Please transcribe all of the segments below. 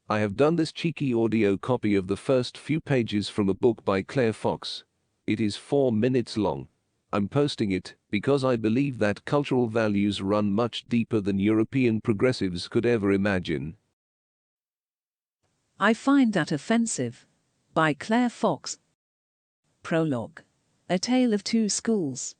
I have done this cheeky audio copy of the first few pages from a book by Claire Fox. It is 4 minutes long. I'm posting it because I believe that cultural values run much deeper than European progressives could ever imagine. I find that offensive. By Claire Fox. Prologue. A Tale of Two Schools.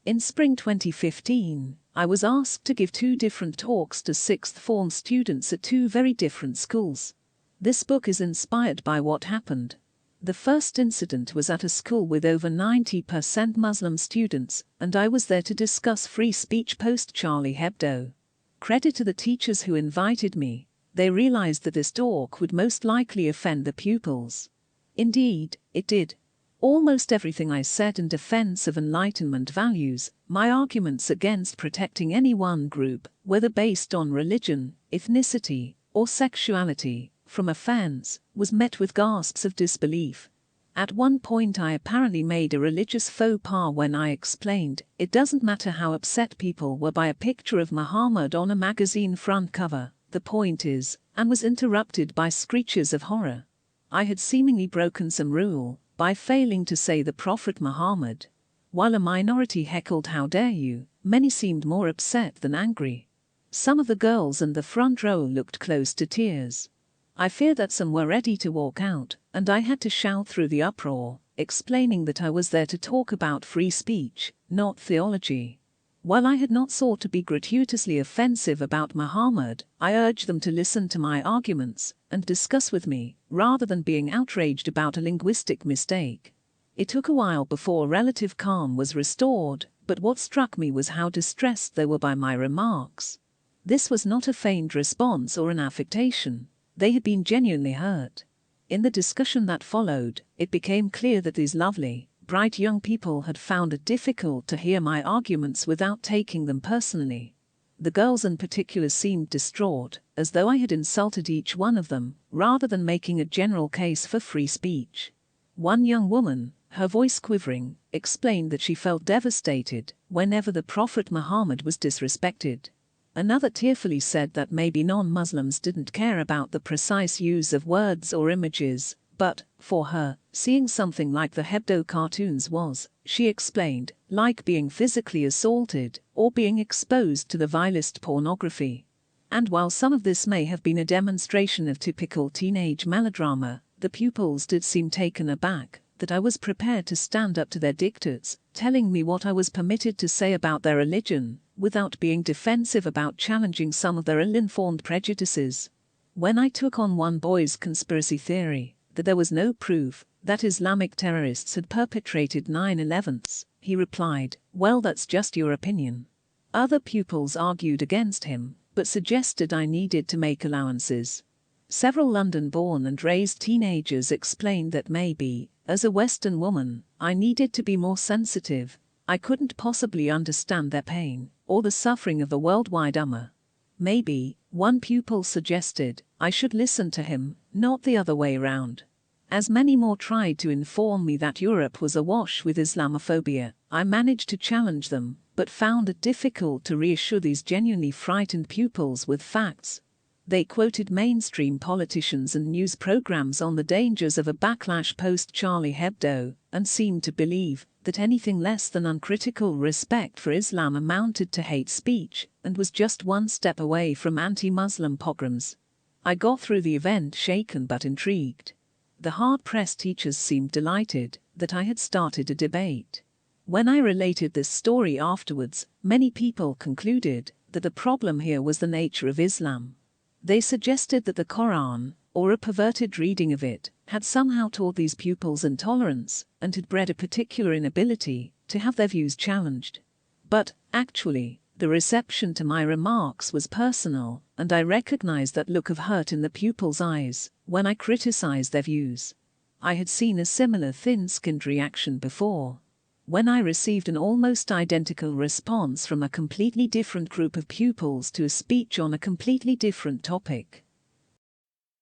In spring 2015, I was asked to give 2 different talks to 6th form students at 2 very different schools. This book is inspired by what happened. The first incident was at a school with over 90% Muslim students, and I was there to discuss free speech post Charlie Hebdo. Credit to the teachers who invited me. They realized that this talk would most likely offend the pupils. Indeed, it did. Almost everything I said in defense of Enlightenment values, my arguments against protecting any one group, whether based on religion, ethnicity, or sexuality, from offense, was met with gasps of disbelief. At one point I apparently made a religious faux pas when I explained, it doesn't matter how upset people were by a picture of Muhammad on a magazine front cover, the point is, and was interrupted by screeches of horror. I had seemingly broken some rule by failing to say the Prophet Muhammad. While a minority heckled "How dare you," many seemed more upset than angry. Some of the girls in the front row looked close to tears. I fear that some were ready to walk out, and I had to shout through the uproar, explaining that I was there to talk about free speech, not theology. While I had not sought to be gratuitously offensive about Muhammad, I urged them to listen to my arguments and discuss with me, rather than being outraged about a linguistic mistake. It took a while before relative calm was restored, but what struck me was how distressed they were by my remarks. This was not a feigned response or an affectation. They had been genuinely hurt. In the discussion that followed, it became clear that these lovely, bright young people had found it difficult to hear my arguments without taking them personally. The girls in particular seemed distraught, as though I had insulted each one of them, rather than making a general case for free speech. One young woman, her voice quivering, explained that she felt devastated whenever the Prophet Muhammad was disrespected. Another tearfully said that maybe non-Muslims didn't care about the precise use of words or images, but, for her, seeing something like the Hebdo cartoons was, she explained, like being physically assaulted or being exposed to the vilest pornography. And while some of this may have been a demonstration of typical teenage melodrama, the pupils did seem taken aback that I was prepared to stand up to their dictates, telling me what I was permitted to say about their religion, without being defensive about challenging some of their ill-informed prejudices. When I took on one boy's conspiracy theory, that there was no proof that Islamic terrorists had perpetrated 9/11s, he replied, "Well, that's just your opinion." Other pupils argued against him, but suggested I needed to make allowances. Several London-born and raised teenagers explained that maybe, as a Western woman, I needed to be more sensitive. I couldn't possibly understand their pain, or the suffering of the worldwide Ummah. Maybe, one pupil suggested, I should listen to him, not the other way round. As many more tried to inform me that Europe was awash with Islamophobia, I managed to challenge them, but found it difficult to reassure these genuinely frightened pupils with facts. They quoted mainstream politicians and news programs on the dangers of a backlash post-Charlie Hebdo, and seemed to believe that anything less than uncritical respect for Islam amounted to hate speech, and was just one step away from anti-Muslim pogroms. I got through the event shaken but intrigued. The hard-pressed teachers seemed delighted that I had started a debate. When I related this story afterwards, many people concluded that the problem here was the nature of Islam. They suggested that the Quran, or a perverted reading of it, had somehow taught these pupils intolerance, and had bred a particular inability to have their views challenged. But, actually, the reception to my remarks was personal, and I recognized that look of hurt in the pupils' eyes when I criticized their views. I had seen a similar thin-skinned reaction before, when I received an almost identical response from a completely different group of pupils to a speech on a completely different topic.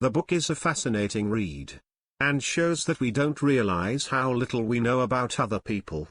The book is a fascinating read, and shows that we don't realize how little we know about other people.